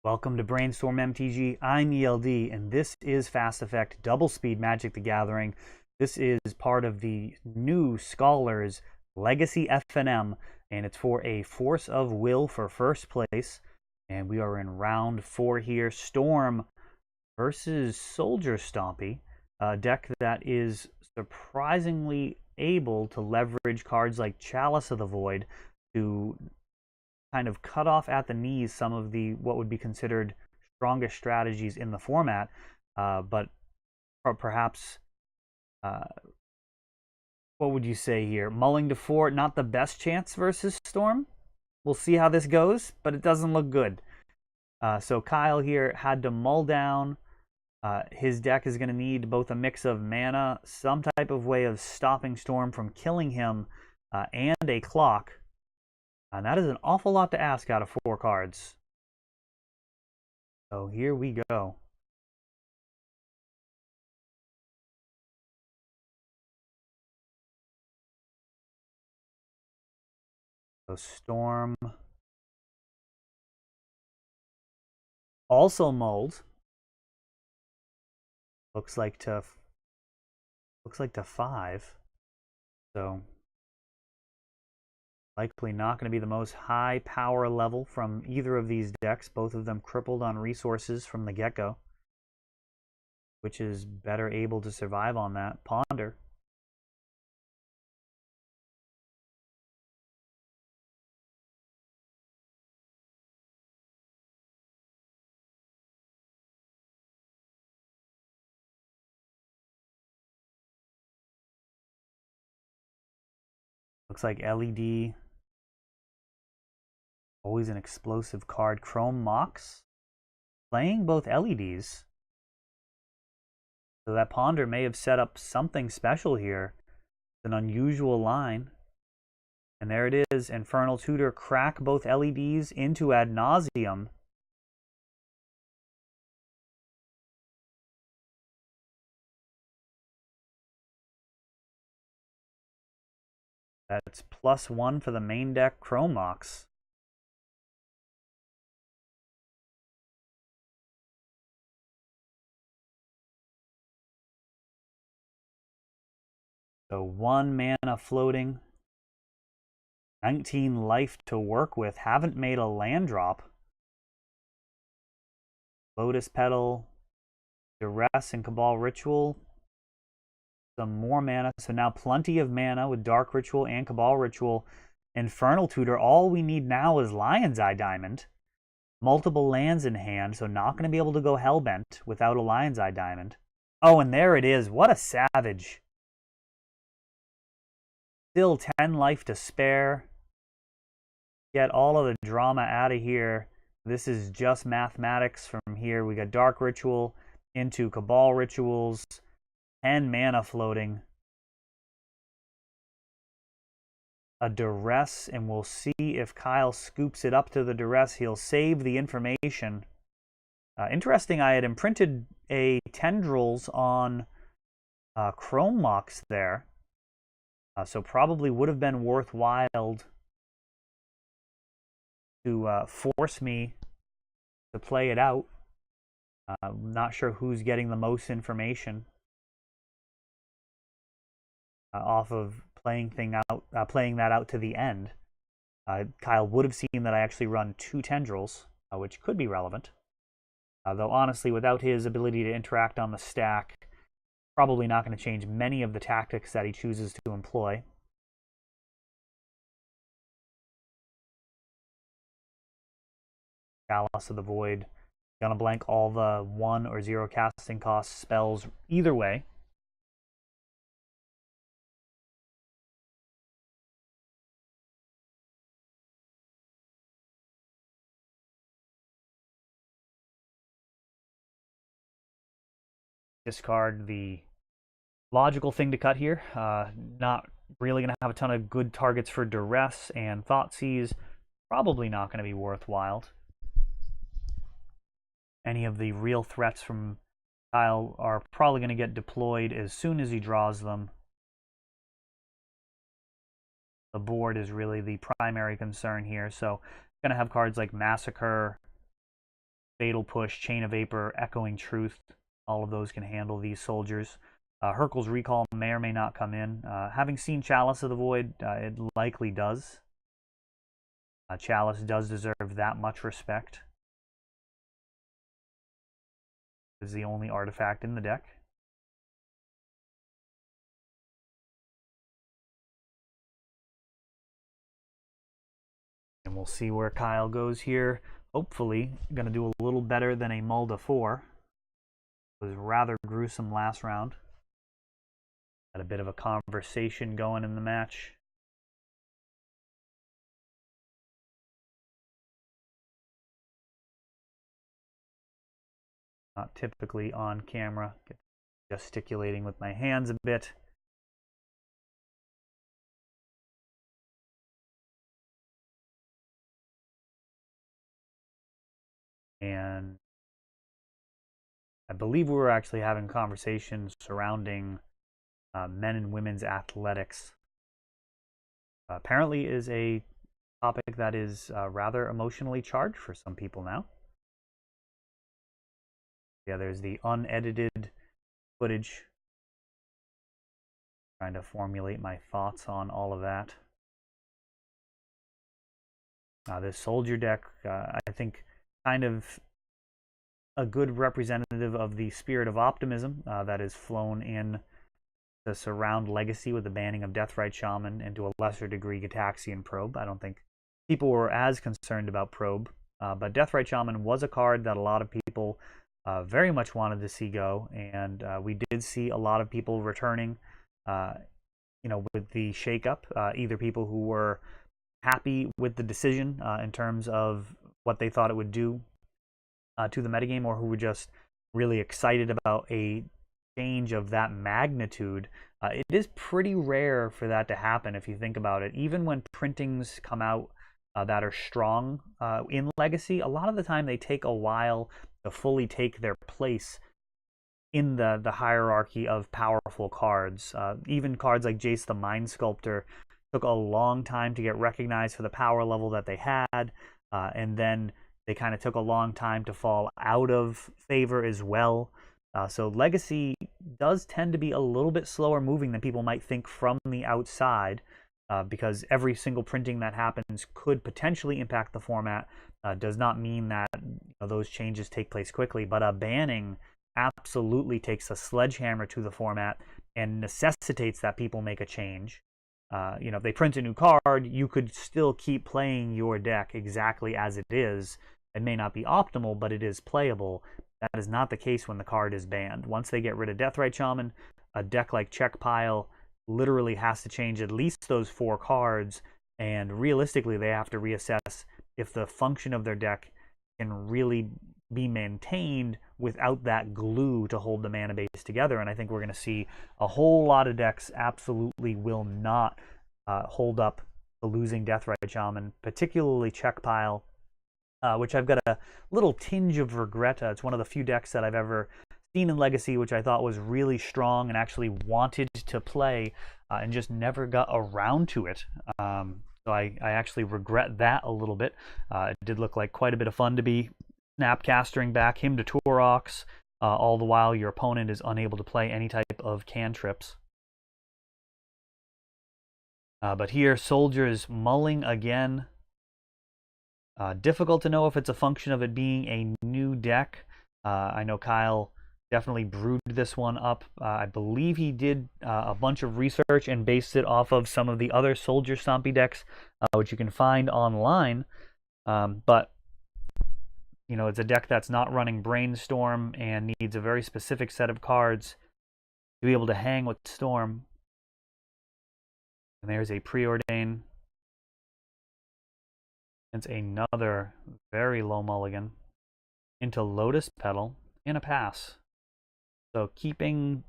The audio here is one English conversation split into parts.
Welcome to Brainstorm MTG. I'm ELD, and this is Fast Effect Double Speed Magic the Gathering. This is part of the new Scholars Legacy FNM, and it's for a Force of Will for first place. And we are in round 4 here. Storm versus Soldier Stompy, a deck that is surprisingly able to leverage cards like Chalice of the Void to kind of cut off at the knees some of the what would be considered strongest strategies in the format, but perhaps what would you say here? Mulling to 4, not the best chance versus Storm. We'll see how this goes, but it doesn't look good. So Kyle here had to mull down. His deck is going to need both a mix of mana, some type of way of stopping Storm from killing him, and a clock. And that is an awful lot to ask out of 4 cards. So here we go. So Storm also mulled. Looks like to 5. So likely not going to be the most high power level from either of these decks. Both of them crippled on resources from the get-go, which is better able to survive on that. Ponder. Looks like LED. Always an explosive card. Chrome Mox. Playing both LEDs. So that Ponder may have set up something special here. It's an unusual line. And there it is. Infernal Tutor. Crack both LEDs into ad nauseum. That's +1 for the main deck Chrome Mox. So 1 mana floating. 19 life to work with. Haven't made a land drop. Lotus Petal, Duress, and Cabal Ritual. Some more mana. So now plenty of mana with Dark Ritual and Cabal Ritual. Infernal Tutor. All we need now is Lion's Eye Diamond. Multiple lands in hand, so not going to be able to go Hellbent without a Lion's Eye Diamond. Oh, and there it is. What a savage. Still 10 life to spare. Get all of the drama out of here. This is just mathematics from here. We got Dark Ritual into Cabal Rituals. 10 mana floating. A Duress, and we'll see if Kyle scoops it up to the Duress. He'll save the information. Interesting, I had imprinted a Tendrils on Chrome Mox there. So probably would have been worthwhile to force me to play it out. I'm not sure who's getting the most information off of playing that out to the end. Kyle would have seen that I actually run 2 Tendrils, which could be relevant. Though honestly, without his ability to interact on the stack, probably not going to change many of the tactics that he chooses to employ. Chalice of the Void. Gonna blank all the 1 or 0 casting cost spells either way. Discard the logical thing to cut here. Not really going to have a ton of good targets for Duress and Thoughtseize. Probably not going to be worthwhile. Any of the real threats from Kyle are probably going to get deployed as soon as he draws them. The board is really the primary concern here. So going to have cards like Massacre, Fatal Push, Chain of Vapor, Echoing Truth, all of those can handle these soldiers. Hurkyl's Recall may or may not come in. Having seen Chalice of the Void, it likely does. Chalice does deserve that much respect. It's the only artifact in the deck. And we'll see where Kyle goes here. Hopefully, going to do a little better than a Mulda 4. It was rather gruesome last round. Had a bit of a conversation going in the match. Not typically on camera. Gesticulating with my hands a bit. And I believe we were actually having conversations surrounding men and women's athletics. Apparently is a topic that is rather emotionally charged for some people now. Yeah, there's the unedited footage. Trying to formulate my thoughts on all of that. This soldier deck, I think, kind of a good representative of the spirit of optimism that is flown in to surround Legacy with the banning of Deathrite Shaman and to a lesser degree Gitaxian Probe. I don't think people were as concerned about Probe, but Deathrite Shaman was a card that a lot of people very much wanted to see go, and we did see a lot of people returning, with the shakeup. Either people who were happy with the decision in terms of what they thought it would do to the metagame, or who were just really excited about a change of that magnitude. It is pretty rare for that to happen if you think about it. Even when printings come out that are strong in Legacy, a lot of the time they take a while to fully take their place in the hierarchy of powerful cards. Even cards like Jace the Mind Sculptor took a long time to get recognized for the power level that they had, and then they kind of took a long time to fall out of favor as well. So Legacy does tend to be a little bit slower moving than people might think from the outside, because every single printing that happens could potentially impact the format. Does not mean that those changes take place quickly, but a banning absolutely takes a sledgehammer to the format and necessitates that people make a change. If they print a new card, you could still keep playing your deck exactly as it is. It may not be optimal, but it is playable. That is not the case when the card is banned. Once they get rid of Deathrite Shaman, a deck like Check Pile literally has to change at least those 4 cards, and realistically they have to reassess if the function of their deck can really be maintained without that glue to hold the mana base together. And I think we're going to see a whole lot of decks absolutely will not hold up to losing Deathrite Shaman, particularly Check Pile, which I've got a little tinge of regret. It's one of the few decks that I've ever seen in Legacy which I thought was really strong and actually wanted to play, and just never got around to it. So I actually regret that a little bit. It did look like quite a bit of fun to be snapcastering back him to Taurox, all the while your opponent is unable to play any type of cantrips. But here, Soldier is mulling again. Difficult to know if it's a function of it being a new deck. I know Kyle definitely brewed this one up. I believe he did a bunch of research and based it off of some of the other Soldier Stompy decks, which you can find online. But it's a deck that's not running Brainstorm and needs a very specific set of cards to be able to hang with Storm. And there's a Preordain. It's another very low mulligan into Lotus Petal and a pass. So putting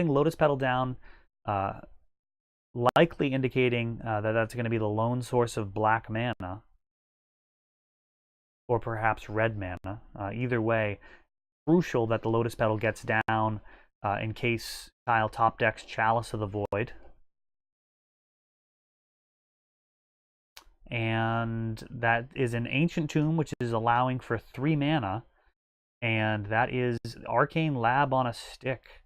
Lotus Petal down, likely indicating that that's going to be the lone source of black mana, or perhaps red mana. Either way, crucial that the Lotus Petal gets down in case Kyle top decks Chalice of the Void. And that is an Ancient Tomb, which is allowing for 3 mana. And that is Arcane Lab on a Stick.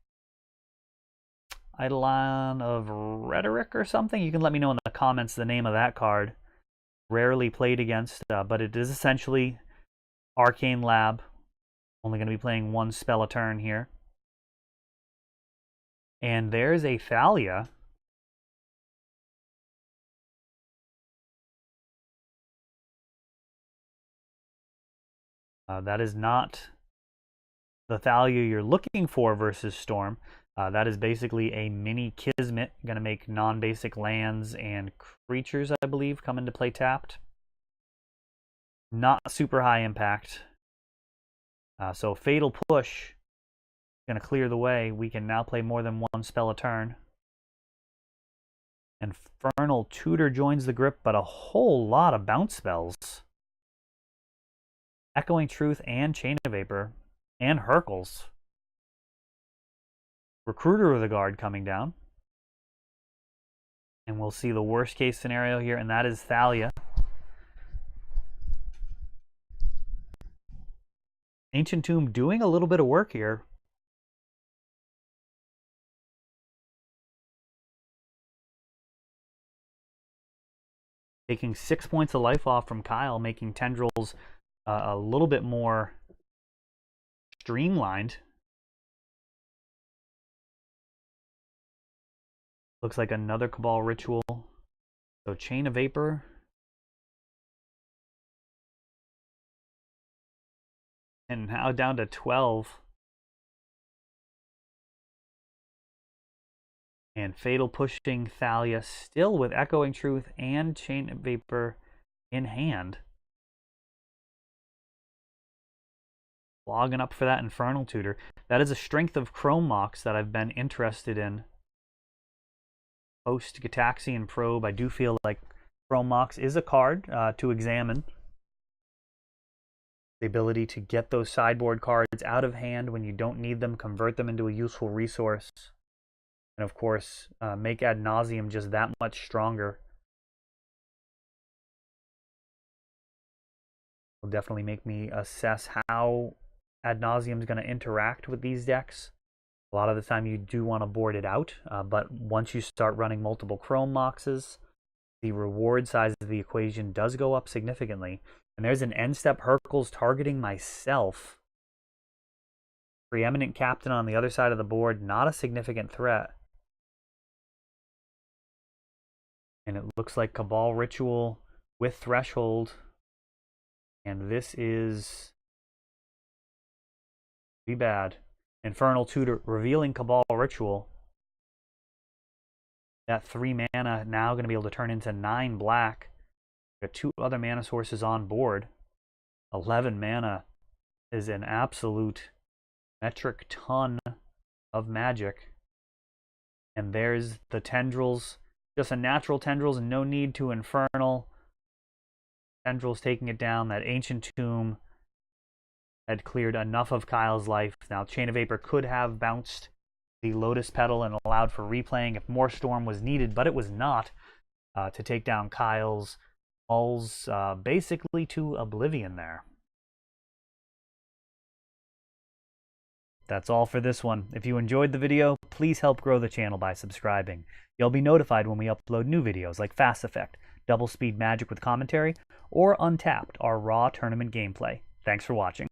Eidolon of Rhetoric or something? You can let me know in the comments the name of that card. Rarely played against, but it is essentially Arcane Lab. Only going to be playing one spell a turn here. And there's a Thalia. That is not the Thalia you're looking for versus Storm. That is basically a mini Kismet. Going to make non-basic lands and creatures, I believe, come into play tapped. Not super high impact. So Fatal Push. Going to clear the way. We can now play more than one spell a turn. Infernal Tutor joins the grip, but a whole lot of bounce spells. Echoing Truth and Chain of Vapor and Hercules. Recruiter of the Guard coming down. And we'll see the worst case scenario here, and that is Thalia. Ancient Tomb doing a little bit of work here. Taking 6 points of life off from Kyle, making Tendrils a little bit more streamlined. Looks like another Cabal Ritual. So Chain of Vapor. And now down to 12. And Fatal Pushing Thalia still with Echoing Truth and Chain of Vapor in hand. Logging up for that Infernal Tutor. That is a Strength of Chrome Mox that I've been interested in. Post Gitaxian Probe, I do feel like Chrome Mox is a card to examine. The ability to get those sideboard cards out of hand when you don't need them, convert them into a useful resource. And of course, make Ad Nauseam just that much stronger. Will definitely make me assess how Ad Nauseam is going to interact with these decks. A lot of the time you do want to board it out, but once you start running multiple Chrome Moxes, the reward size of the equation does go up significantly. And there's an end-step Hercules targeting myself. Preeminent Captain on the other side of the board, not a significant threat. And it looks like Cabal Ritual with Threshold. And this is pretty bad. Infernal Tutor revealing Cabal Ritual. That 3 mana now going to be able to turn into 9 black. Got 2 other mana sources on board. 11 mana is an absolute metric ton of magic. And there's the Tendrils. Just a natural Tendrils, no need to Infernal. Tendrils taking it down. That Ancient Tomb had cleared enough of Kyle's life. Now Chain of Vapor could have bounced the Lotus Petal and allowed for replaying if more Storm was needed, but it was not to take down Kyle's Mulls basically to oblivion there. That's all for this one. If you enjoyed the video, please help grow the channel by subscribing. You'll be notified when we upload new videos like Fast Effect, Double Speed Magic with commentary, or Untapped, our raw tournament gameplay. Thanks for watching.